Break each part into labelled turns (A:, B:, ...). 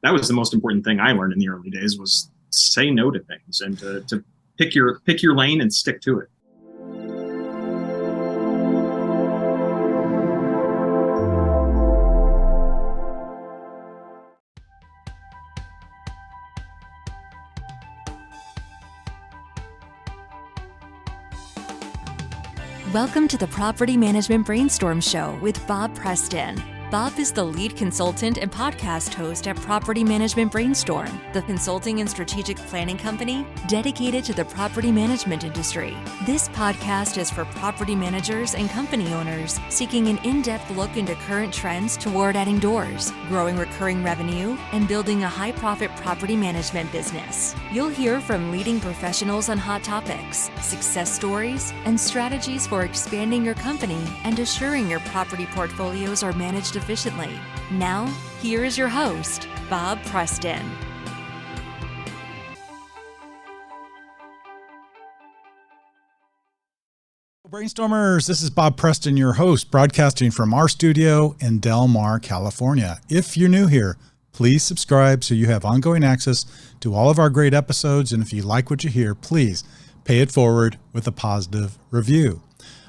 A: that was the most important thing I learned in the early days, was say no to things and to pick your lane and stick to it.
B: Welcome to the Property Management Brainstorm Show with Bob Preston. Bob is the lead consultant and podcast host at Property Management Brainstorm, the consulting and strategic planning company dedicated to the property management industry. This podcast is for property managers and company owners seeking an in-depth look into current trends toward adding doors, growing recurring revenue, and building a high-profit property management business. You'll hear from leading professionals on hot topics, success stories, and strategies for expanding your company and assuring your property portfolios are managed efficiently. Now, here is your host, Bob Preston.
C: Brainstormers, this is Bob Preston, your host, broadcasting from our studio in Del Mar, California. If you're new here, please subscribe so you have ongoing access to all of our great episodes. And if you like what you hear, please pay it forward with a positive review.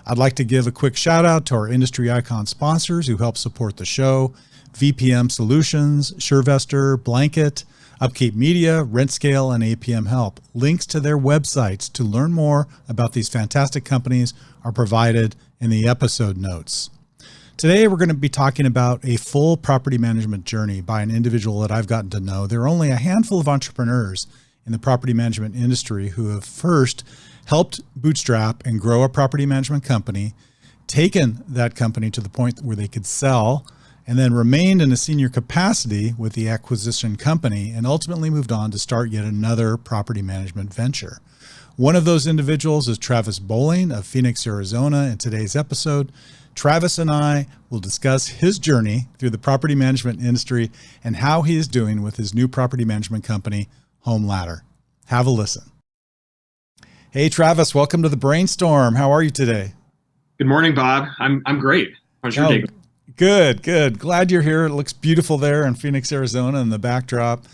C: I'd like to give a quick shout out to our industry icon sponsors who help support the show: VPM Solutions, SureVestor, Blanket, Upkeep Media, RentScale, and APM Help. Links to their websites to learn more about these fantastic companies are provided in the episode notes. Today, we're going to be talking about a full property management journey by an individual that I've gotten to know. There are only a handful of entrepreneurs in the property management industry who have first helped bootstrap and grow a property management company, taken that company to the point where they could sell, and then remained in a senior capacity with the acquisition company, and ultimately moved on to start yet another property management venture. One of those individuals is Travis Bohling of Phoenix, Arizona. In today's episode, Travis and I will discuss his journey through the property management industry and how he is doing with his new property management company, Home Ladder. Have a listen. Hey, Travis, welcome to the Brainstorm. How are you today?
A: Good morning, Bob. I'm great. How's your day?
C: Good. Glad you're here. It looks beautiful there in Phoenix, Arizona in the backdrop.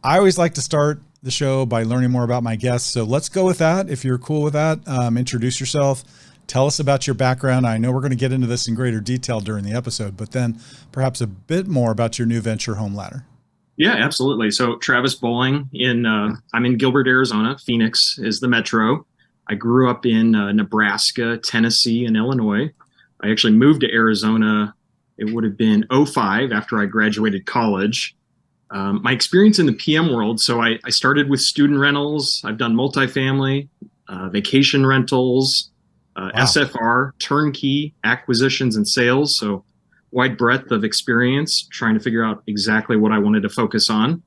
C: I always like to start the show by learning more about my guests. So let's go with that. If you're cool with that, introduce yourself. Tell us about your background. I know we're going to get into this in greater detail during the episode, but then perhaps a bit more about your new venture, Home Ladder.
A: Yeah, absolutely. So Travis Bohling, I'm in Gilbert, Arizona. Phoenix is the metro. I grew up in Nebraska, Tennessee, and Illinois. I actually moved to Arizona. It would have been 2005 after I graduated college. My experience in the PM world, so I started with student rentals. I've done multifamily, vacation rentals,
C: Wow.
A: SFR, turnkey, acquisitions and sales. So wide breadth of experience, trying to figure out exactly what I wanted to focus on.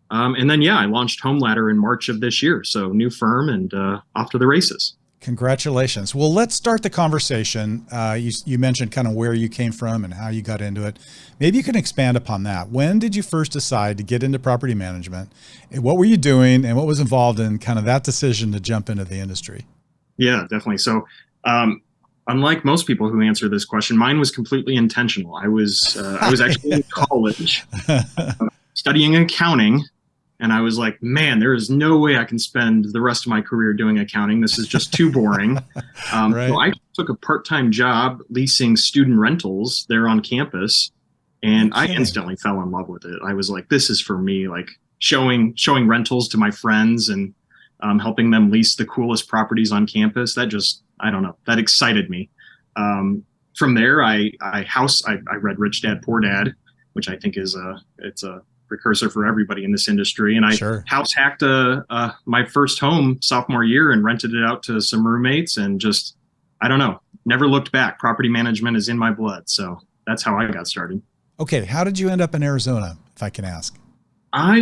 A: And then, I launched Home Ladder in March of this year. So new firm and off to the races.
C: Congratulations. Well, let's start the conversation. You mentioned kind of where you came from and how you got into it. Maybe you can expand upon that. When did you first decide to get into property management? What were you doing and what was involved in kind of that decision to jump into the industry?
A: Yeah, definitely. So unlike most people who answer this question, mine was completely intentional. I was actually in college studying accounting. And I was like, man, there is no way I can spend the rest of my career doing accounting. This is just too boring.
C: Right.
A: So I took a part-time job leasing student rentals there on campus. And I instantly fell in love with it. I was like, this is for me, like showing rentals to my friends and helping them lease the coolest properties on campus. That just, I don't know, that excited me. From there, I read Rich Dad, Poor Dad, which I think is it's a precursor for everybody in this industry. And I house hacked my first home sophomore year and rented it out to some roommates and just, I don't know, never looked back. Property management is in my blood. So that's how I got started.
C: Okay. How did you end up in Arizona, if I can ask?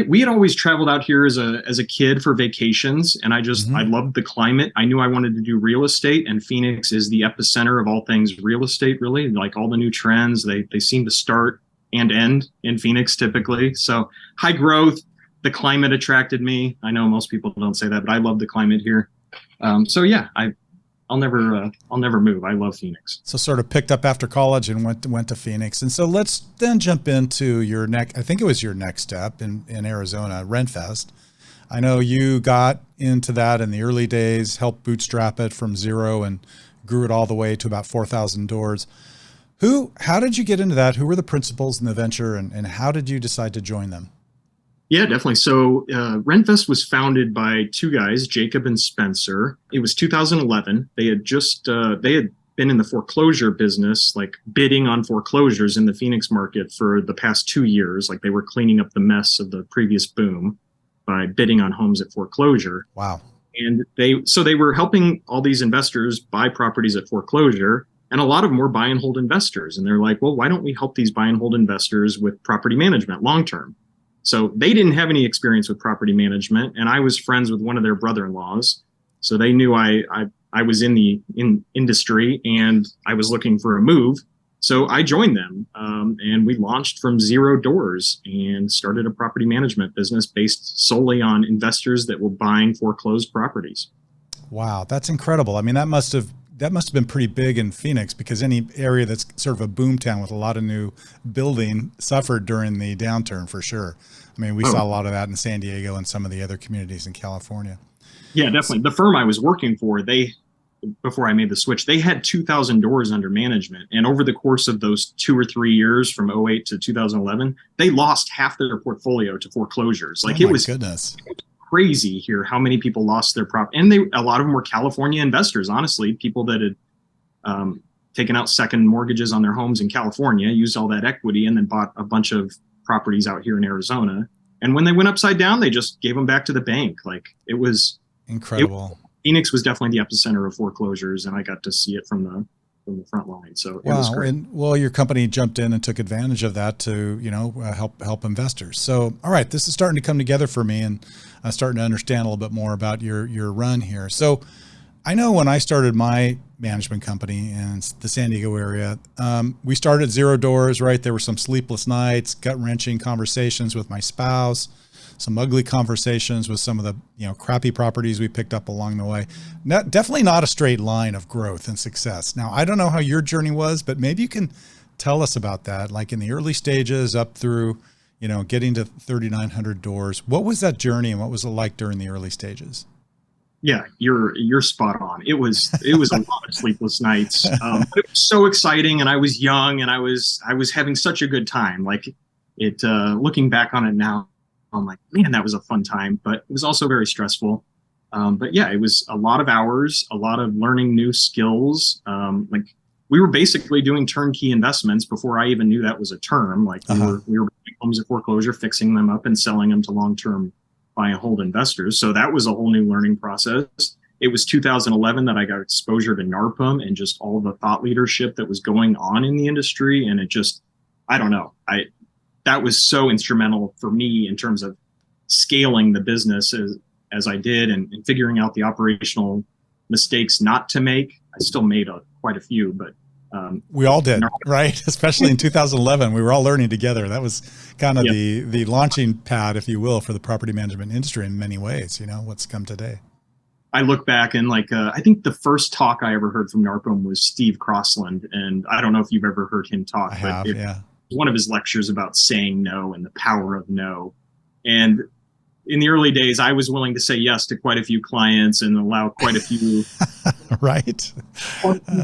A: We had always traveled out here as a kid for vacations, and I loved the climate. I knew I wanted to do real estate, and Phoenix is the epicenter of all things real estate, really. Like all the new trends, they seem to start and end in Phoenix typically. So high growth, the climate attracted me. I know most people don't say that, but I love the climate here. I I'll never move. I love Phoenix.
C: So sort of picked up after college and went to Phoenix. And so let's then jump into your I think it was your next step in Arizona, RentVest. I know you got into that in the early days, helped bootstrap it from zero and grew it all the way to about 4,000 doors. How did you get into that? Who were the principals in the venture, and how did you decide to join them?
A: Yeah, definitely. So RentVest was founded by two guys, Jacob and Spencer. It was 2011. They had been in the foreclosure business, like bidding on foreclosures in the Phoenix market for the past 2 years. Like they were cleaning up the mess of the previous boom by bidding on homes at foreclosure.
C: Wow.
A: And they were helping all these investors buy properties at foreclosure. And a lot of them were buy and hold investors. And they're like, well, why don't we help these buy and hold investors with property management long term? So they didn't have any experience with property management. And I was friends with one of their brother-in-laws. So they knew I was in the industry and I was looking for a move. So I joined them and we launched from 0 doors and started a property management business based solely on investors that were buying foreclosed properties.
C: Wow, that's incredible. I mean, that must have been pretty big in Phoenix, because any area that's sort of a boom town with a lot of new building suffered during the downturn for sure. I mean, we saw a lot of that in San Diego and some of the other communities in California.
A: Yeah, definitely. The firm I was working for, before I made the switch, they had 2,000 doors under management. And over the course of those 2 or 3 years from 2008 to 2011, they lost half their portfolio to foreclosures. Like,
C: oh
A: it was
C: goodness.
A: Crazy here how many people lost their property. And a lot of them were California investors, honestly, people that had taken out second mortgages on their homes in California, used all that equity, and then bought a bunch of properties out here in Arizona. And when they went upside down, they just gave them back to the bank. Like, it was
C: incredible.
A: Phoenix was definitely the epicenter of foreclosures, and I got to see it from the front line. So it was great.
C: And your company jumped in and took advantage of that to, help investors. So, all right, this is starting to come together for me, and I'm starting to understand a little bit more about your run here. So I know when I started my management company in the San Diego area, we started 0 doors, right? There were some sleepless nights, gut-wrenching conversations with my spouse, some ugly conversations with some of the crappy properties we picked up along the way. Definitely not a straight line of growth and success. Now, I don't know how your journey was, but maybe you can tell us about that, like in the early stages up through, getting to 3,900 doors. What was that journey, and what was it like during the early stages?
A: Yeah, you're spot on. It was a lot of sleepless nights. It was so exciting, and I was young, and I was having such a good time. Like looking back on it now, I'm like, man, that was a fun time, but it was also very stressful. But yeah, it was a lot of hours, a lot of learning new we were basically doing turnkey investments before I even knew that was a term. Like we were buying homes at foreclosure, fixing them up and selling them to long-term buy and hold investors. So that was a whole new learning process. It was 2011 that I got exposure to NARPM and just all the thought leadership that was going on in the industry. And it just, I don't know. That was so instrumental for me in terms of scaling the business as I did, and figuring out the operational mistakes not to make. I still made quite a few, but
C: we all did, right? Especially in 2011, we were all learning together. That was kind of the launching pad, if you will, for the property management industry in many ways, what's come today.
A: I look back and I think the first talk I ever heard from NARPM was Steve Crossland. And I don't know if you've ever heard him talk. One of his lectures about saying no and the power of no. And in the early days, I was willing to say yes to quite a few clients and allow quite a few
C: right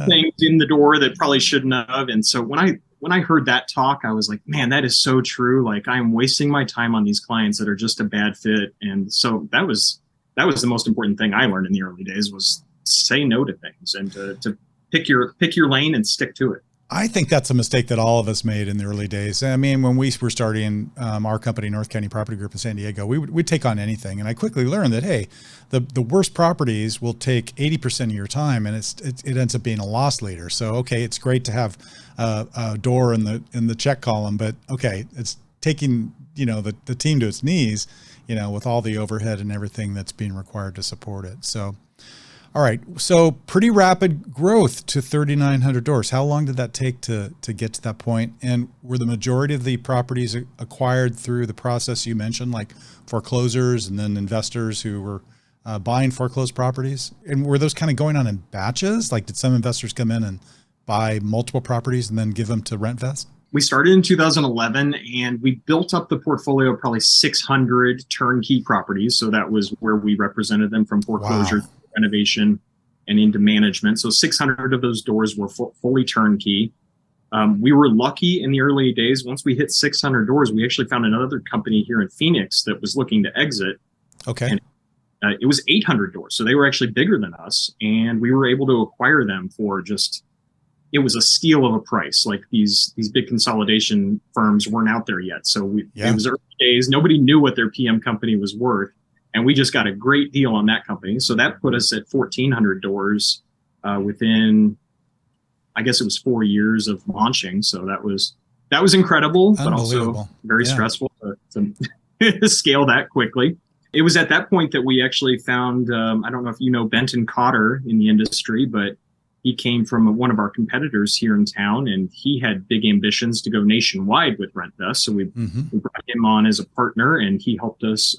A: things in the door that probably shouldn't have. And so when I heard that talk, I was like, man, that is so true. Like, I'm wasting my time on these clients that are just a bad fit. And so that was the most important thing I learned in the early days, was say no to things and to pick your lane and stick to it.
C: I think that's a mistake that all of us made in the early days. I mean, when we were starting our company, North County Property Group in San Diego, we'd take on anything. And I quickly learned that, hey, the worst properties will take 80% of your time, and it ends up being a loss leader. So, okay, it's great to have a door in the check column, but okay, it's taking, the team to its knees, with all the overhead and everything that's being required to support it. So, all right. So pretty rapid growth to 3,900 doors. How long did that take to get to that point? And were the majority of the properties acquired through the process you mentioned, like foreclosures and then investors who were buying foreclosed properties? And were those kind of going on in batches? Like, did some investors come in and buy multiple properties and then give them to RentVest?
A: We started in 2011 and we built up the portfolio of probably 600 turnkey properties. So that was where we represented them from foreclosure,
C: Wow.
A: renovation, and into management. So 600 of those doors were fully turnkey. We were lucky in the early days. Once we hit 600 doors, we actually found another company here in Phoenix that was looking to exit.
C: Okay.
A: And it was 800 doors. So they were actually bigger than us. And we were able to acquire them for it was a steal of a price. Like these big consolidation firms weren't out there yet. So it was early days. Nobody knew what their PM company was worth. And we just got a great deal on that company. So that put us at 1,400 doors within, I guess it was 4 years of launching. So that was incredible, but also very stressful to scale that quickly. It was at that point that we actually found, I don't know if you know Benton Cotter in the industry, but he came from one of our competitors here in town, and he had big ambitions to go nationwide with RentVest. So we brought him on as a partner, and he helped us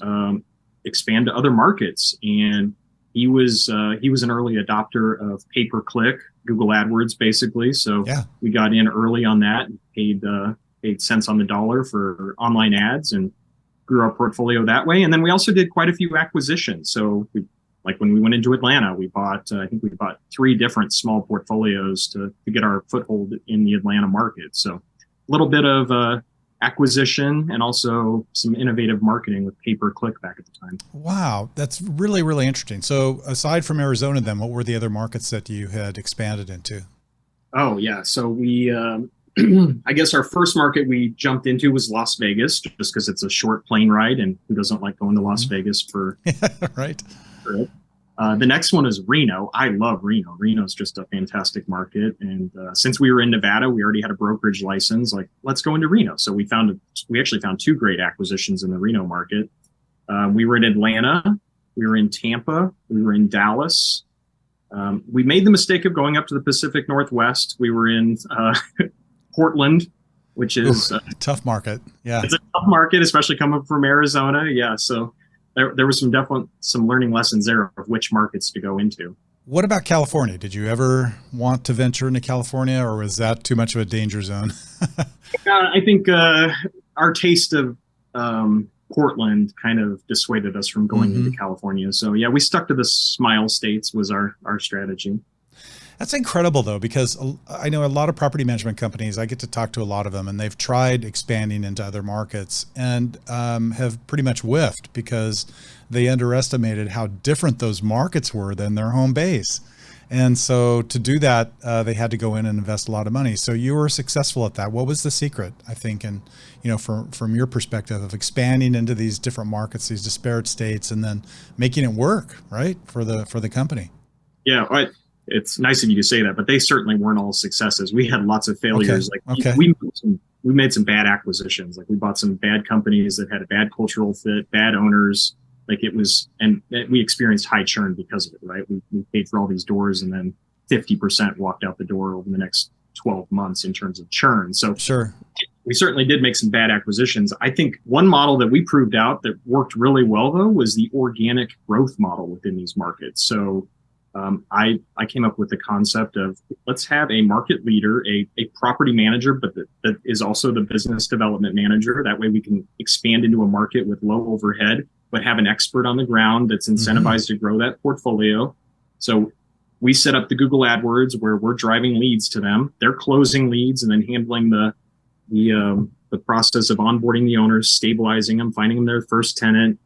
A: expand to other markets. And he was an early adopter of pay-per-click, Google AdWords, basically. So we got in early on that and paid cents on the dollar for online ads and grew our portfolio that way. And then we also did quite a few acquisitions. So like when we went into Atlanta, we bought 3 different small portfolios to get our foothold in the Atlanta market. So a little bit of acquisition and also some innovative marketing with pay-per-click back at the time. Wow.
C: That's really, really interesting. So aside from Arizona, then what were the other markets that you had expanded into?
A: Oh, yeah. So we, I guess our first market we jumped into was Las Vegas, just because it's a short plane ride, and who doesn't like going to Las Vegas for
C: right.
A: it. The next one is Reno. I love Reno. Reno's just a fantastic market. And since we were in Nevada, we already had a brokerage license. Like, let's go into Reno. So we actually found 2 great acquisitions in the Reno market. We were in Atlanta. We were in Tampa. We were in Dallas. We made the mistake of going up to the Pacific Northwest. We were in Portland, which is
C: a tough market. Yeah.
A: It's a tough market, especially coming from Arizona. Yeah. So there was some learning lessons there of which markets to go into.
C: What about California? Did you ever want to venture into California, or was that too much of a danger zone?
A: I think our taste of Portland kind of dissuaded us from going into California. So yeah, we stuck to the Smile States was our strategy.
C: That's incredible, though, because I know a lot of property management companies, I get to talk to a lot of them, and they've tried expanding into other markets and have pretty much whiffed because they underestimated how different those markets were than their home base. And so to do that, they had to go in and invest a lot of money. So you were successful at that. What was the secret, I think, and from your perspective of expanding into these different markets, these disparate states, and then making it work, right, for the company?
A: Yeah, it's nice of you to say that, but they certainly weren't all successes. We had lots of failures. We made some bad acquisitions. Like we bought some bad companies that had a bad cultural fit, bad owners. And we experienced high churn because of it, right? We paid for all these doors, and then 50% walked out the door over the next 12 months in terms of churn. So
C: sure,
A: we certainly did make some bad acquisitions. I think one model that we proved out that worked really well, though, was the organic growth model within these markets. So I came up with the concept of let's have a market leader, a property manager, but that is also the business development manager. That way we can expand into a market with low overhead, but have an expert on the ground that's incentivized to grow that portfolio. So we set up the Google AdWords where we're driving leads to them. They're closing leads and then handling the process of onboarding the owners, stabilizing them, finding them their first tenant,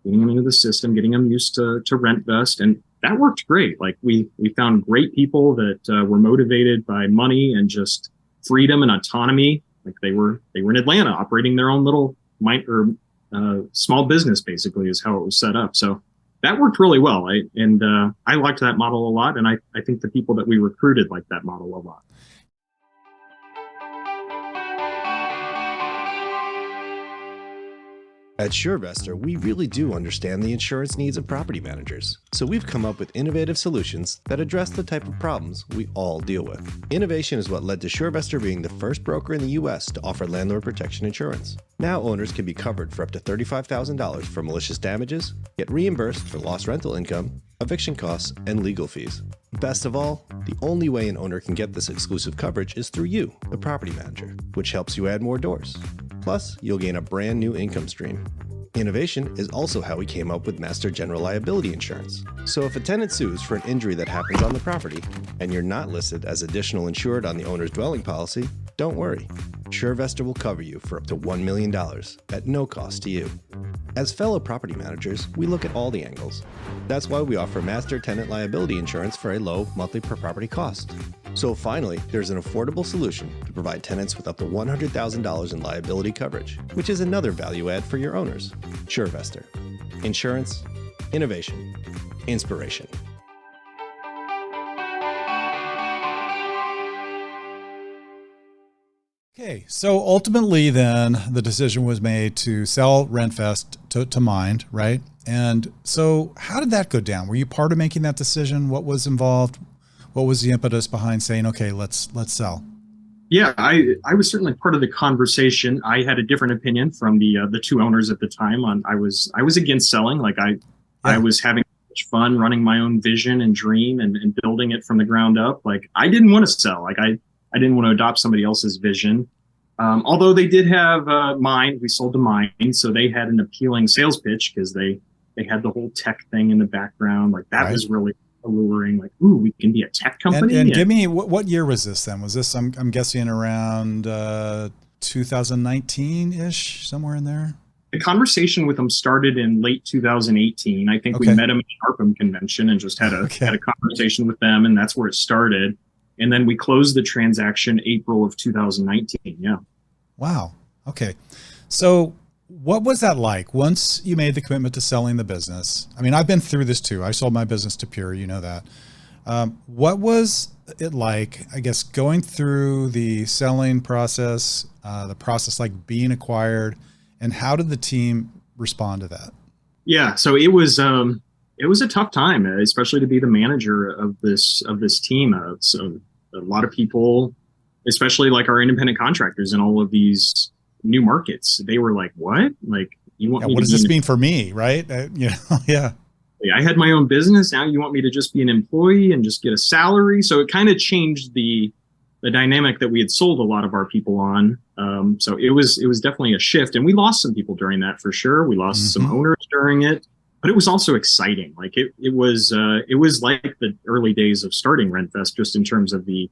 A: getting them into the system, getting them used to RentVest. And that worked great. Like we found great people that were motivated by money and just freedom and autonomy. Like they were in Atlanta operating their own little small business, basically, is how it was set up. So that worked really well. I liked that model a lot. And I think the people that we recruited liked that model a lot.
D: At SureVestor, we really do understand the insurance needs of property managers, so we've come up with innovative solutions that address the type of problems we all deal with. Innovation is what led to SureVestor being the first broker in the U.S. to offer landlord protection insurance. Now owners can be covered for up to $35,000 for malicious damages, get reimbursed for lost rental income, eviction costs, and legal fees. Best of all, the only way an owner can get this exclusive coverage is through you, the property manager, which helps you add more doors. Plus, you'll gain a brand new income stream. Innovation is also how we came up with Master General Liability Insurance. So if a tenant sues for an injury that happens on the property, and you're not listed as additional insured on the owner's dwelling policy, don't worry. SureVestor will cover you for up to $1 million at no cost to you. As fellow property managers, we look at all the angles. That's why we offer Master Tenant Liability Insurance for a low monthly per property cost. So finally, there's an affordable solution to provide tenants with up to $100,000 in liability coverage, which is another value add for your owners. SureVestor. Insurance, innovation, inspiration.
C: Okay, so ultimately then the decision was made to sell RentVest to Mynd, right? And so how did that go down? Were you part of making that decision? What was involved? What was the impetus behind saying, okay, let's sell?
A: Yeah, I was certainly part of the conversation. I had a different opinion from the two owners at the time. I was against selling. Like I was having much fun running my own vision and dream and building it from the ground up. Like I didn't want to sell. Like I didn't want to adopt somebody else's vision. Although they did have Mynd, we sold to Mynd, so they had an appealing sales pitch because they had the whole tech thing in the background. Like that was really alluring. Like, ooh, we can be a tech company.
C: And give me what year was this then? Was this I'm guessing around 2019-ish, somewhere in there?
A: The conversation with them started in late 2018. I think we met them at the ARPM convention and just had a conversation with them, and that's where it started. And then we closed the transaction April of 2019. Yeah. Wow.
C: Okay. So what was that like once you made the commitment to selling the business? I mean, I've been through this too. I sold my business to Pure, you know that. What was it like, I guess, going through the selling process, the process like being acquired, and how did the team respond to that?
A: Yeah. So it was a tough time, especially to be the manager of this team. So a lot of people, especially like our independent contractors in all of these new markets, they were like, "What? Like, you want me?
C: What does this mean for me?" Right? Yeah.
A: I had my own business. Now you want me to just be an employee and just get a salary? So it kind of changed the dynamic that we had sold a lot of our people on. So it was definitely a shift, and we lost some people during that for sure. We lost some owners during it. But it was also exciting. Like it was like the early days of starting RentVest, just in terms of the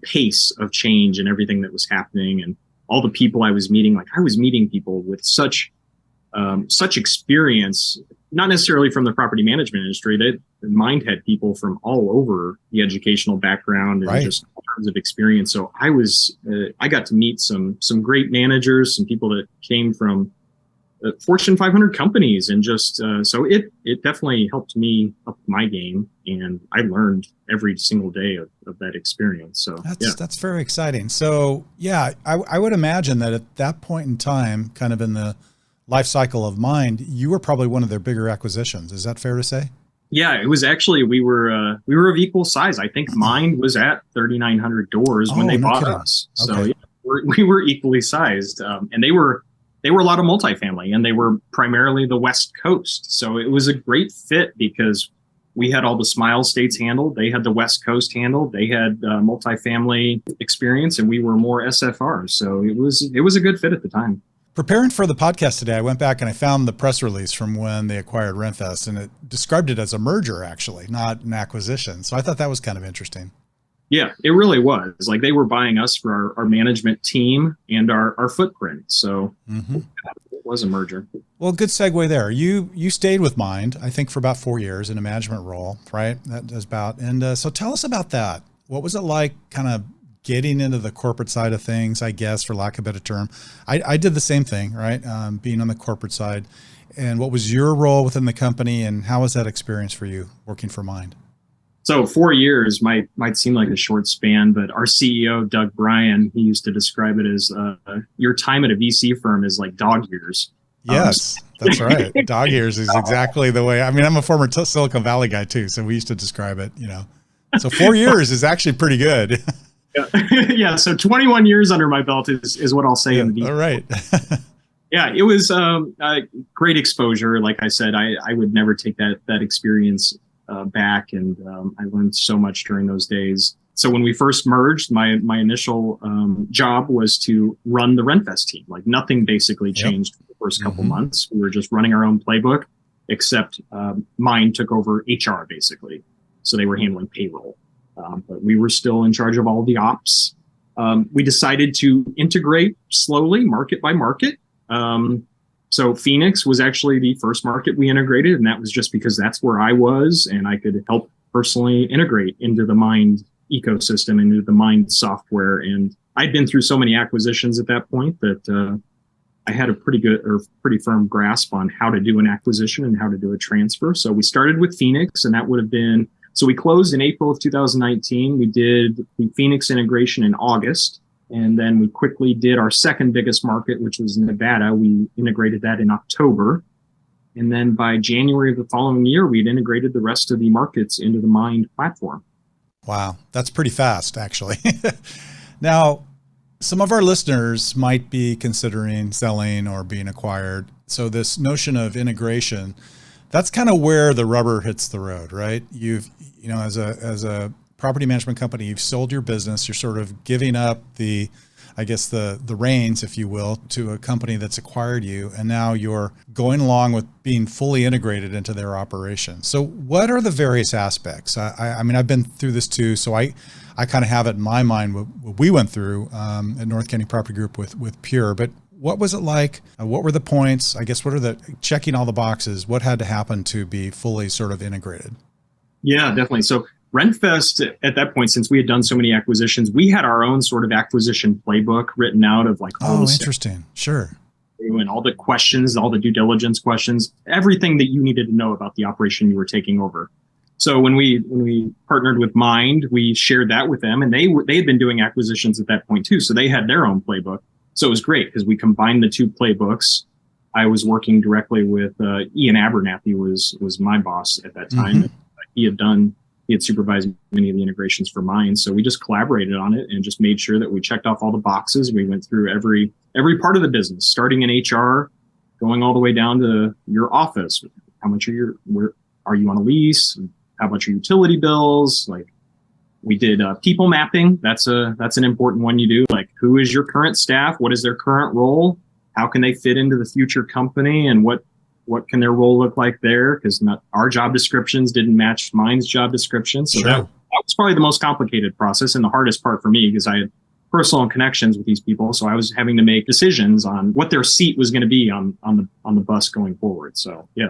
A: pace of change and everything that was happening, and all the people I was meeting. Like I was meeting people with such experience, not necessarily from the property management industry. That Mynd had people from all over the educational background and just all kinds of experience. So I got to meet some great managers, some people that came from Fortune 500 companies, and just so it definitely helped me up my game, and I learned every single day of that experience. So
C: that's very exciting. So I would imagine that at that point in time, kind of in the life cycle of Mynd, you were probably one of their bigger acquisitions. Is that fair to say? Yeah,
A: it was actually, we were of equal size. I think Mynd was at 3,900 doors when they bought us. So we were equally sized, and they were a lot of multifamily, and they were primarily the West Coast. So it was a great fit because we had all the Smile states handled. They had the West Coast handled. They had multifamily experience, and we were more SFR. So it was a good fit at the time.
C: Preparing for the podcast today, I went back and I found the press release from when they acquired RentVest, and it described it as a merger, actually, not an acquisition. So I thought that was kind of interesting.
A: Yeah, it really was. Like they were buying us for our management team and our footprint. So it was a merger.
C: Well, good segue there. You stayed with Mynd, I think, for about 4 years in a management role, right? That is about. And so tell us about that. What was it like kind of getting into the corporate side of things, I guess, for lack of a better term? I did the same thing, right? Being on the corporate side. And what was your role within the company, and how was that experience for you working for Mynd?
A: So 4 years might seem like a short span, but our CEO, Doug Bryan, he used to describe it as your time at a VC firm is like dog years.
C: Yes, that's right. Dog ears is exactly the way. I mean, I'm a former Silicon Valley guy too, so we used to describe it, So 4 years is actually pretty good.
A: Yeah. Yeah. So 21 years under my belt is what I'll say in the detail.
C: All right.
A: Yeah, it was great exposure. Like I said, I would never take that experience back, and I learned so much during those days. So when we first merged, my initial job was to run the RentVest team. Like nothing basically changed for the first couple months. We were just running our own playbook, except Mynd took over HR basically. So they were handling payroll, but we were still in charge of all the ops. We decided to integrate slowly, market by market. So Phoenix was actually the first market we integrated, and that was just because that's where I was, and I could help personally integrate into the Mynd ecosystem, into the Mynd software. And I'd been through so many acquisitions at that point that I had a pretty firm grasp on how to do an acquisition and how to do a transfer. So we started with Phoenix, and that would have been, so we closed in April of 2019. We did the Phoenix integration in August. And then we quickly did our second biggest market, which was Nevada. We integrated that in October. And then by January of the following year, we'd integrated the rest of the markets into the Mynd platform.
C: Wow. That's pretty fast, actually. Now, some of our listeners might be considering selling or being acquired. So this notion of integration, that's kind of where the rubber hits the road, right? As a property management company, you've sold your business, you're sort of giving up the reins, if you will, to a company that's acquired you. And now you're going along with being fully integrated into their operation. So what are the various aspects? I mean, I've been through this too. So I kind of have it in my mind what we went through at North County Property Group with Pure, but what was it like? What were the points? I guess, what are the checking all the boxes? What had to happen to be fully sort of integrated? Yeah,
A: definitely. So RentVest, at that point, since we had done so many acquisitions, we had our own sort of acquisition playbook written out of like all the
C: interesting. Sure.
A: And all the questions, all the due diligence questions, everything that you needed to know about the operation you were taking over. So when we partnered with Mynd, we shared that with them, and they had been doing acquisitions at that point too. So they had their own playbook. So it was great because we combined the two playbooks. I was working directly with Ian Abernathy was my boss at that time. He had supervised many of the integrations for Mynd. So we just collaborated on it and just made sure that we checked off all the boxes. We went through every part of the business, starting in HR, going all the way down to your office. How much where are you on a lease? How much are utility bills? Like we did people mapping. That's an important one you do. Like who is your current staff? What is their current role? How can they fit into the future company? And what can their role look like there? Because our job descriptions didn't match Mynd's job description. So that was probably the most complicated process and the hardest part for me because I had personal connections with these people. So I was having to make decisions on what their seat was going to be on the bus going forward. So yeah,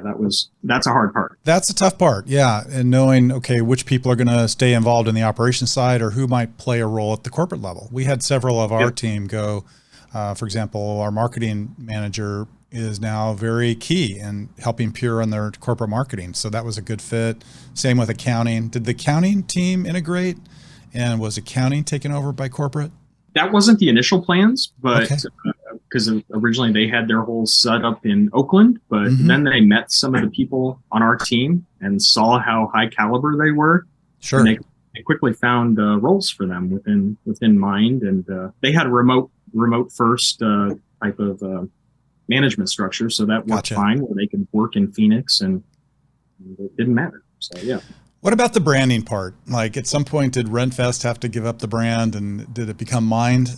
A: that's a hard part.
C: That's a tough part. Yeah. And knowing, okay, which people are going to stay involved in the operations side or who might play a role at the corporate level. We had several of our team go, for example, our marketing manager is now very key in helping Pure on their corporate marketing. So that was a good fit. Same with accounting. Did the accounting team integrate, and was accounting taken over by corporate?
A: That wasn't the initial plans, but because originally they had their whole setup in Oakland, but then they met some of the people on our team and saw how high caliber they were.
C: Sure.
A: And they quickly found roles for them within Mynd, and they had a remote first type of management structure, so that worked fine, where they could work in Phoenix and it didn't matter. So yeah.
C: What about the branding part? Like at some point, did RentVest have to give up the brand, and did it become Mynd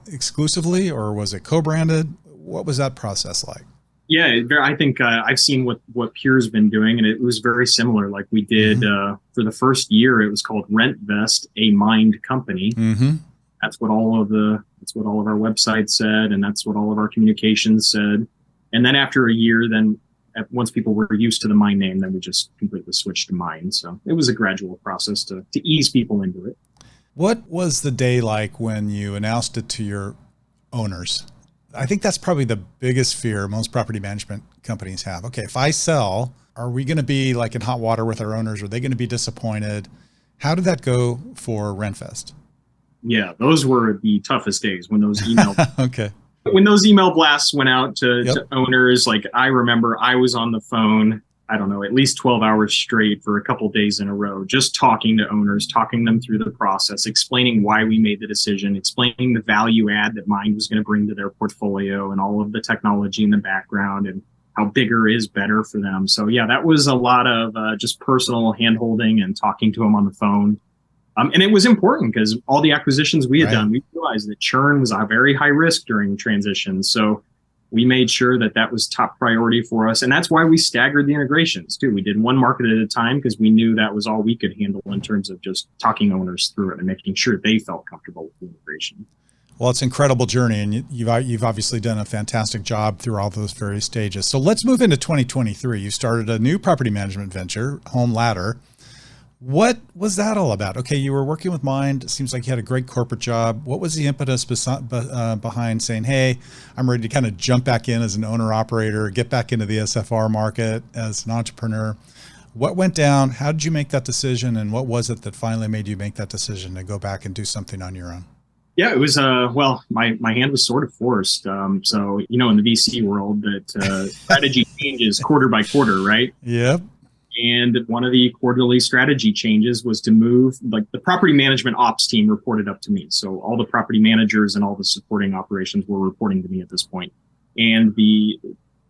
C: exclusively, or was it co-branded? What was that process like?
A: Yeah, I think I've seen what Pure's been doing, and it was very similar. Like we did for the first year, it was called RentVest, a Mynd company. That's what all of our websites said, and that's what all of our communications said. And then after a year, once people were used to the Mynd name, then we just completely switched to Mynd. So it was a gradual process to ease people into it.
C: What was the day like when you announced it to your owners? I think that's probably the biggest fear most property management companies have. Okay, if I sell, are we going to be like in hot water with our owners? Are they going to be disappointed? How did that go for RentVest?
A: Yeah, those were the toughest days when those emails When those email blasts went out to
C: Yep.
A: owners, like I remember I was on the phone, I don't know, at least 12 hours straight for a couple days in a row, just talking to owners, talking them through the process, explaining why we made the decision, explaining the value add that Mynd was going to bring to their portfolio and all of the technology in the background and how bigger is better for them. So yeah, that was a lot of just personal handholding and talking to them on the phone. And it was important because all the acquisitions we had done, we realized that churn was a very high risk during transition. So we made sure that that was top priority for us. And that's why we staggered the integrations too. We did one market at a time because we knew that was all we could handle in terms of just talking owners through it and making sure they felt comfortable with the integration.
C: Well, it's an incredible journey, and you've obviously done a fantastic job through all those various stages. So let's move into 2023. You started a new property management venture, Home Ladder. What was that all about? Okay, you were working with Mynd. It seems like you had a great corporate job. What was the impetus behind saying, hey, I'm ready to kind of jump back in as an owner-operator, get back into the SFR market as an entrepreneur? What went down? How did you make that decision? And what was it that finally made you make that decision to go back and do something on your own?
A: Yeah, it was, well, my hand was sort of forced. So, you know, in the VC world that strategy changes quarter by quarter, right?
C: Yep.
A: And one of the quarterly strategy changes was to move, like the property management ops team reported up to me. So all the property managers and all the supporting operations were reporting to me at this point. And the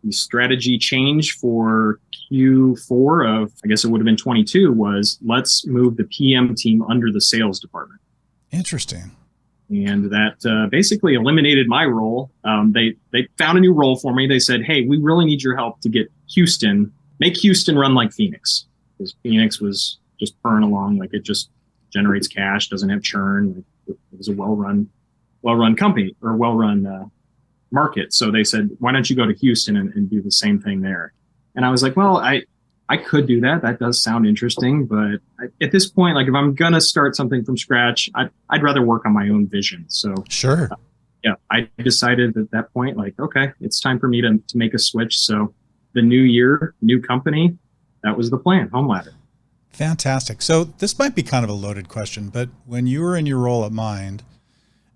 A: strategy change for Q4 of, I guess it would have been 22, was let's move the PM team under the sales department.
C: Interesting.
A: And that basically eliminated my role. They found a new role for me. They said, hey, we really need your help to get Houston, make Houston run like Phoenix. Because Phoenix was just purring along, like it just generates cash, doesn't have churn. It was a well-run company or well-run market. So they said, why don't you go to Houston and do the same thing there? And I was like, well, I could do that. That does sound interesting. But at this point, like if I'm going to start something from scratch, I'd rather work on my own vision. So
C: sure.
A: Yeah, I decided at that point, like, okay, it's time for me to make a switch. So the new year, new company, that was the plan, Home Ladder.
C: Fantastic. So this might be kind of a loaded question, but when you were in your role at Mynd,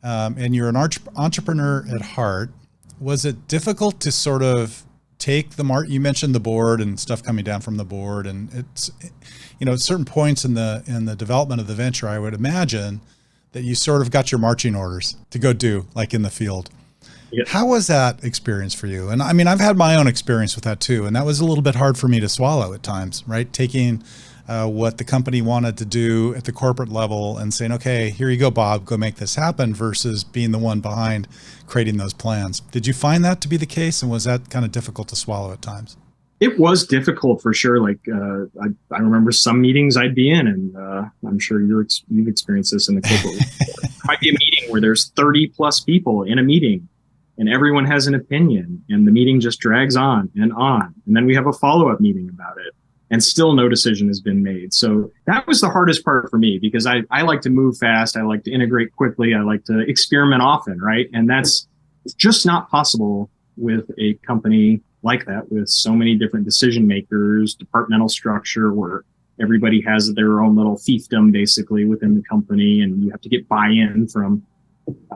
C: and you're an entrepreneur at heart, was it difficult to sort of take you mentioned the board and stuff coming down from the board, and it's, you know, at certain points in the development of the venture, I would imagine that you sort of got your marching orders to go do, like in the field.
A: Yep.
C: How was that experience for you? And I mean, I've had my own experience with that too, and that was a little bit hard for me to swallow at times, right? Taking what the company wanted to do at the corporate level and saying, okay, here you go, Bob, go make this happen, versus being the one behind creating those plans. Did you find that to be the case? And was that kind of difficult to swallow at times?
A: It was difficult for sure. Like I remember some meetings I'd be in, and I'm sure you've experienced this in the corporate world. It might be a meeting where there's 30 plus people in a meeting and everyone has an opinion and the meeting just drags on. And then we have a follow-up meeting about it and still no decision has been made. So that was the hardest part for me because I like to move fast. I like to integrate quickly. I like to experiment often, right? And that's just not possible with a company like that, with so many different decision makers, departmental structure where everybody has their own little fiefdom basically within the company, and you have to get buy-in from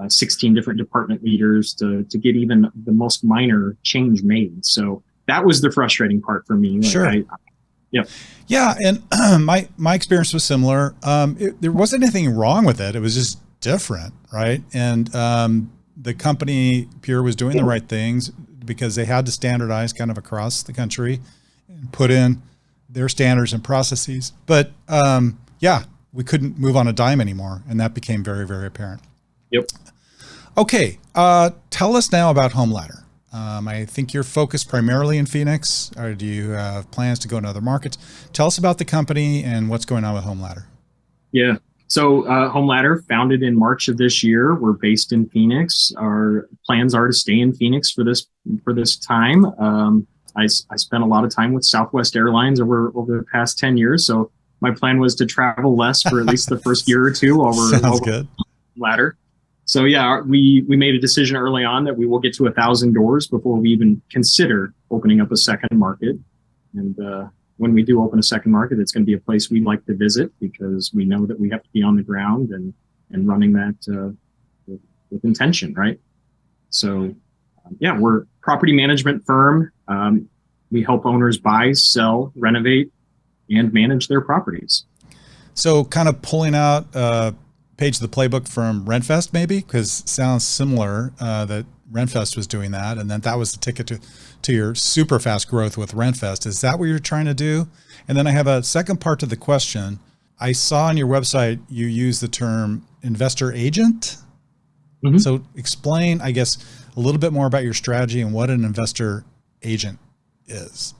A: 16 different department leaders to get even the most minor change made. So that was the frustrating part for me. Like
C: sure. Yeah. And my experience was similar. There wasn't anything wrong with it. It was just different. Right. And the company Pure was doing the right things because they had to standardize kind of across the country and put in their standards and processes. But we couldn't move on a dime anymore. And that became very, very apparent.
A: Yep.
C: Okay. Tell us now about Home Ladder. I think you're focused primarily in Phoenix, or do you have plans to go into other markets? Tell us about the company and what's going on with Home Ladder. Yeah.
A: So Home Ladder, founded in March of this year. We're based in Phoenix. Our plans are to stay in Phoenix for this time. I spent a lot of time with Southwest Airlines over the past 10 years. So my plan was to travel less for at least the first year or two over
C: good.
A: Ladder. So yeah, we made a decision early on that we will get to 1,000 doors before we even consider opening up a second market. And when we do open a second market, it's going to be a place we'd like to visit because we know that we have to be on the ground and running that with intention, right? So Yeah, we're a property management firm. We help owners buy, sell, renovate, and manage their properties.
C: So kind of pulling out a page of the playbook from RentVest maybe, because it sounds similar that RentVest was doing that. And then that was the ticket to your super fast growth with RentVest. Is that what you're trying to do? And then I have a second part to the question. I saw on your website, you use the term investor agent. Mm-hmm. So explain, I guess, a little bit more about your strategy and what an investor agent is.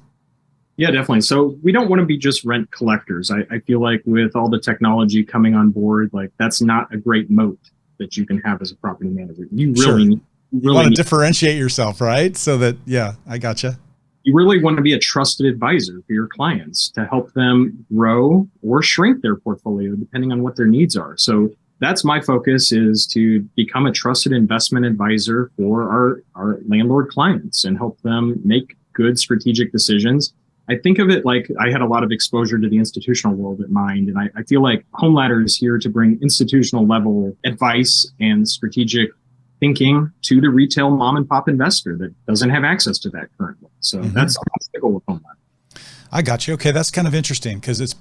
A: Yeah, definitely. So we don't want to be just rent collectors. I feel like with all the technology coming on board, like that's not a great moat that you can have as a property manager. You really
C: want to differentiate yourself, right? So that, yeah, I gotcha.
A: You really want to be a trusted advisor for your clients to help them grow or shrink their portfolio depending on what their needs are. So that's my focus, is to become a trusted investment advisor for our landlord clients and help them make good strategic decisions. I think of it like I had a lot of exposure to the institutional world at Mynd, and I feel like Home Ladder is here to bring institutional level advice and strategic thinking to the retail mom and pop investor that doesn't have access to that currently. So that's the goal of Home Ladder.
C: I got you. Okay, that's kind of interesting because it's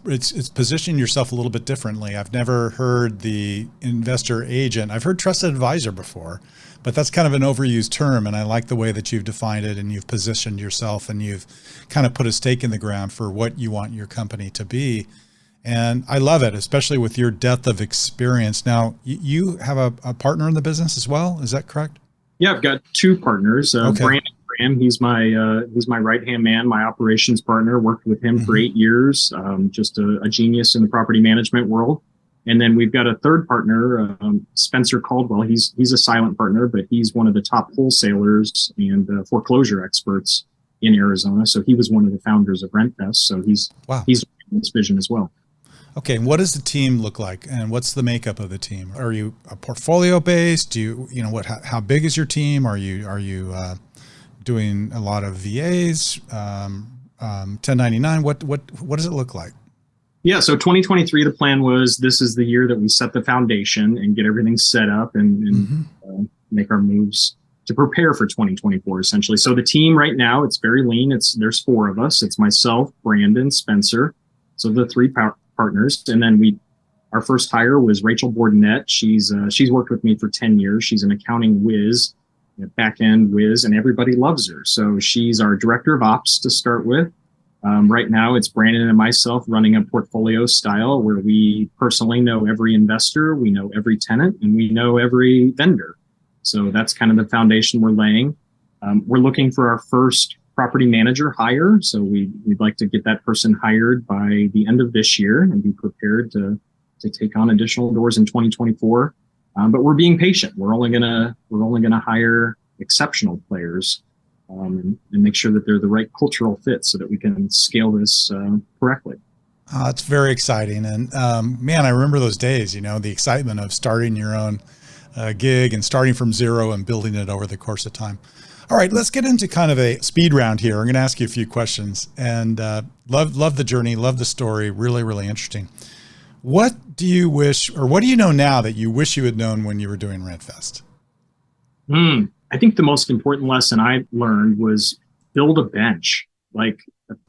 C: positioning yourself a little bit differently. I've never heard the investor agent. I've heard trusted advisor before, but that's kind of an overused term. And I like the way that you've defined it and you've positioned yourself and you've kind of put a stake in the ground for what you want your company to be. And I love it, especially with your depth of experience. Now, you have a partner in the business as well. Is that correct?
A: Yeah, I've got two partners.
C: Okay.
A: Brandon Graham, he's my right-hand man, my operations partner. Worked with him for 8 years, just a genius in the property management world. And then we've got a third partner, Spencer Caldwell. He's a silent partner, but he's one of the top wholesalers and foreclosure experts in Arizona. So he was one of the founders of RentVest. So he's in this vision as well.
C: Okay, what does the team look like, and what's the makeup of the team? Are you a portfolio based? Do you know what? How big is your team? Are you doing a lot of VAs, 1099? What does it look like?
A: Yeah, so 2023, the plan was this is the year that we set the foundation and get everything set up and make our moves to prepare for 2024, essentially. So the team right now, it's very lean. There's 4 of us. It's myself, Brandon, Spencer. So the 3 partners. And then our first hire was Rachel Bordenette. She's worked with me for 10 years. She's an accounting whiz, back-end whiz, and everybody loves her. So she's our director of ops to start with. Right now, it's Brandon and myself running a portfolio style where we personally know every investor, we know every tenant, and we know every vendor. So that's kind of the foundation we're laying. We're looking for our first property manager hire. So we'd like to get that person hired by the end of this year and be prepared to take on additional doors in 2024. But we're being patient. We're only gonna hire exceptional players and make sure that they're the right cultural fit so that we can scale this correctly.
C: It's very exciting. And man, I remember those days, the excitement of starting your own gig and starting from zero and building it over the course of time. All right, let's get into kind of a speed round here. I'm going to ask you a few questions, and love the journey, love the story. Really, really interesting. What do you wish, or what do you know now that you wish you had known when you were doing RentVest?
A: I think the most important lesson I learned was build a bench, like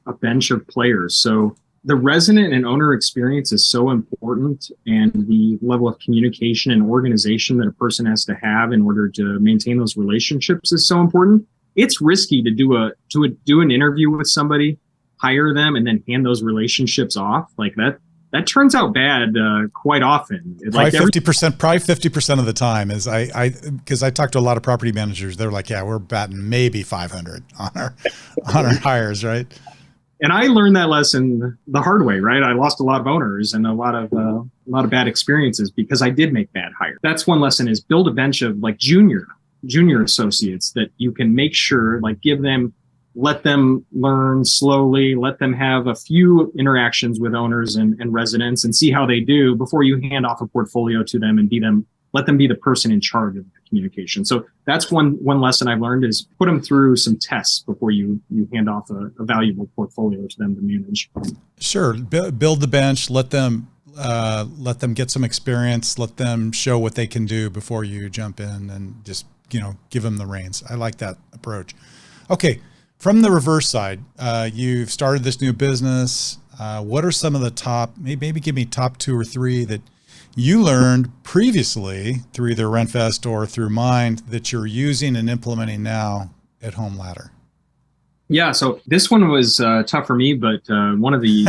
A: a bench of players. So the resident and owner experience is so important, and the level of communication and organization that a person has to have in order to maintain those relationships is so important. It's risky to do an interview with somebody, hire them, and then hand those relationships off like that. That turns out bad quite often.
C: Probably 50% of the time is because I talk to a lot of property managers. They're like, yeah, we're batting maybe 500 on our hires, right?
A: And I learned that lesson the hard way, right? I lost a lot of owners and a lot of bad experiences because I did make bad hires. That's one lesson, is build a bench of like junior associates that you can make sure, like, let them learn slowly, let them have a few interactions with owners and residents and see how they do before you hand off a portfolio to them and let them be the person in charge of the communication. So that's one lesson I've learned, is put them through some tests before you hand off a valuable portfolio to them to manage.
C: Sure. Build the bench, let them get some experience, let them show what they can do before you jump in and just give them the reins. I like that approach. Okay. From the reverse side, you've started this new business. What are some of the top, maybe give me top 2 or 3 that you learned previously through either RentVest or through Mynd that you're using and implementing now at HomeLadder?
A: Yeah, so this one was tough for me, but one of the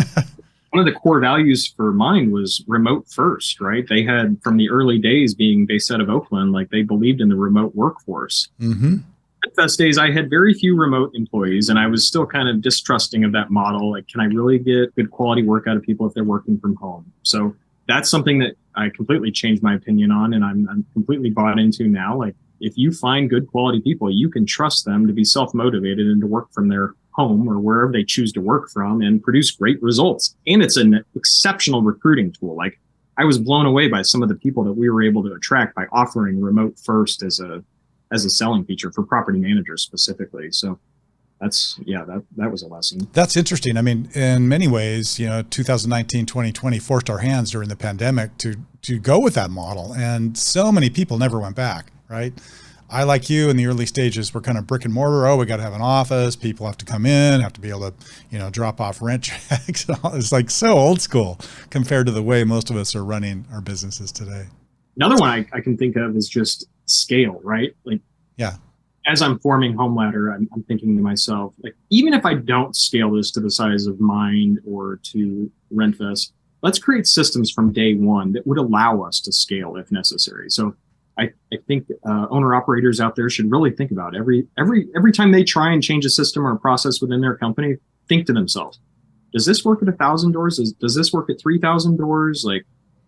A: core values for Mynd was remote first, right? They had, from the early days being based out of Oakland, like they believed in the remote workforce.
C: Mm-hmm.
A: RentVest days, I had very few remote employees, and I was still kind of distrusting of that model. Like, can I really get good quality work out of people if they're working from home? So that's something that I completely changed my opinion on, and I'm completely bought into now. Like, if you find good quality people, you can trust them to be self-motivated and to work from their home or wherever they choose to work from and produce great results. And it's an exceptional recruiting tool. Like, I was blown away by some of the people that we were able to attract by offering remote first as a selling feature for property managers specifically. So that was a lesson.
C: That's interesting. I mean, in many ways, 2019, 2020 forced our hands during the pandemic to go with that model. And so many people never went back, right? I, like you, in the early stages, were kind of brick and mortar. Oh, we got to have an office. People have to come in, have to be able to, drop off rent checks. It's like so old school compared to the way most of us are running our businesses today.
A: Another one I can think of is just scale, right? Like,
C: yeah.
A: As I'm forming HomeLadder, I'm thinking to myself, like, even if I don't scale this to the size of Mynd or to RentVest, let's create systems from day one that would allow us to scale if necessary. So I think owner operators out there should really think about every time they try and change a system or a process within their company, think to themselves, does this work at 1,000 doors? Does this work at 3,000 doors? Like,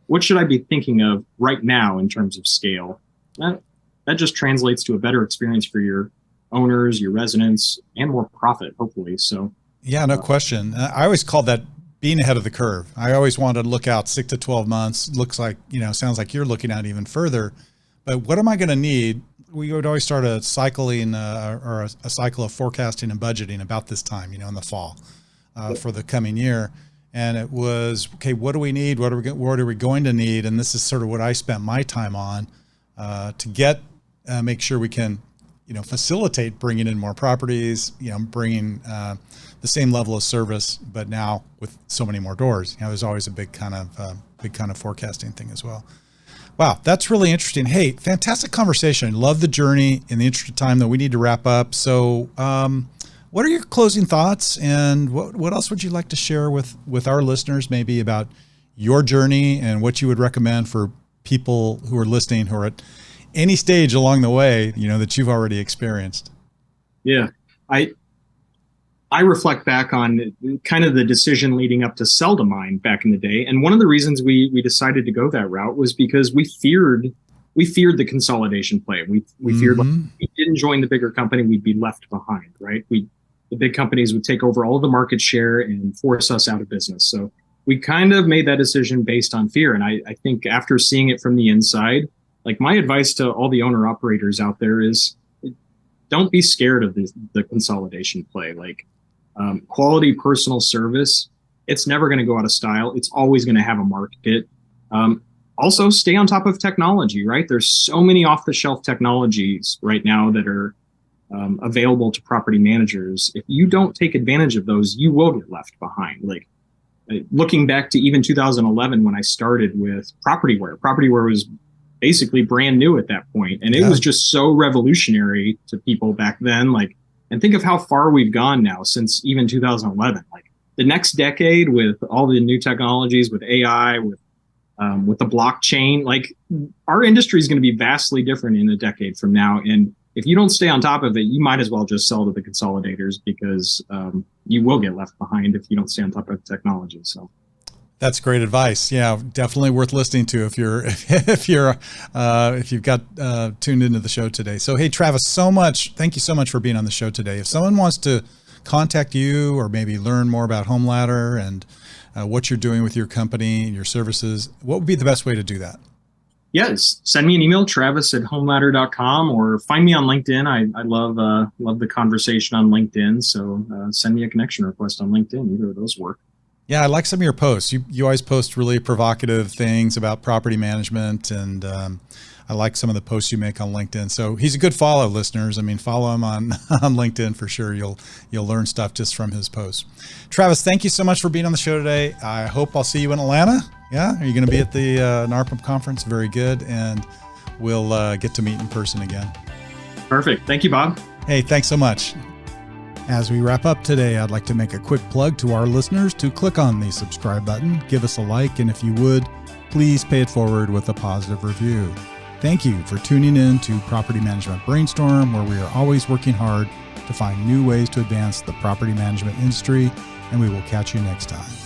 A: what should I be thinking of right now in terms of scale? That just translates to a better experience for your owners, your residents, and more profit, hopefully. So,
C: yeah, no question. I always called that being ahead of the curve. I always wanted to look out 6 to 12 months. Looks like, sounds like you're looking out even further. But what am I going to need? We would always start a cycling or a cycle of forecasting and budgeting about this time, in the fall for the coming year. And it was, okay, what do we need? What are we going to need? And this is sort of what I spent my time on to make sure we can, facilitate bringing in more properties, bringing the same level of service, but now with so many more doors. There's always a big kind of forecasting thing as well. Wow, that's really interesting. Hey, fantastic conversation. Love the journey. In the interest of time, though, we need to wrap up. So, what are your closing thoughts, and what else would you like to share with our listeners, maybe about your journey and what you would recommend for people who are listening who are at any stage along the way, that you've already experienced?
A: Yeah, I reflect back on kind of the decision leading up to sell to Mynd back in the day. And one of the reasons we decided to go that route was because we feared the consolidation play. We feared like, if we didn't join the bigger company, we'd be left behind, right? The big companies would take over all the market share and force us out of business. So we kind of made that decision based on fear. And I think after seeing it from the inside, like, my advice to all the owner operators out there is, don't be scared of the consolidation play. Like, quality personal service, it's never going to go out of style. It's always going to have a market. Also, stay on top of technology, right? There's so many off-the-shelf technologies right now that are available to property managers. If you don't take advantage of those, you will get left behind. Like, looking back to even 2011 when I started with PropertyWare was basically brand new at that point, and it was just so revolutionary to people back then. Like, and think of how far we've gone now since even 2011. Like, the next decade with all the new technologies, with AI, with the blockchain, like, our industry is going to be vastly different in a decade from now. And if you don't stay on top of it, you might as well just sell to the consolidators, because you will get left behind if you don't stay on top of technology. So
C: that's great advice. Yeah, definitely worth listening to if you've got tuned into the show today. So, hey, Travis, thank you so much for being on the show today. If someone wants to contact you or maybe learn more about HomeLadder and what you're doing with your company and your services, what would be the best way to do that?
A: Yes, send me an email, travis@homeladder.com, or find me on LinkedIn. I love the conversation on LinkedIn. So send me a connection request on LinkedIn. Either of those work.
C: Yeah, I like some of your posts. You always post really provocative things about property management, and I like some of the posts you make on LinkedIn. So he's a good follow, listeners. I mean, follow him on LinkedIn for sure. You'll learn stuff just from his posts. Travis, thank you so much for being on the show today. I hope I'll see you in Atlanta. Yeah, are you going to be at the NARPM conference? Very good, and we'll get to meet in person again.
A: Perfect. Thank you, Bob.
C: Hey, thanks so much. As we wrap up today, I'd like to make a quick plug to our listeners to click on the subscribe button, give us a like, and if you would, please pay it forward with a positive review. Thank you for tuning in to Property Management Brainstorm, where we are always working hard to find new ways to advance the property management industry, and we will catch you next time.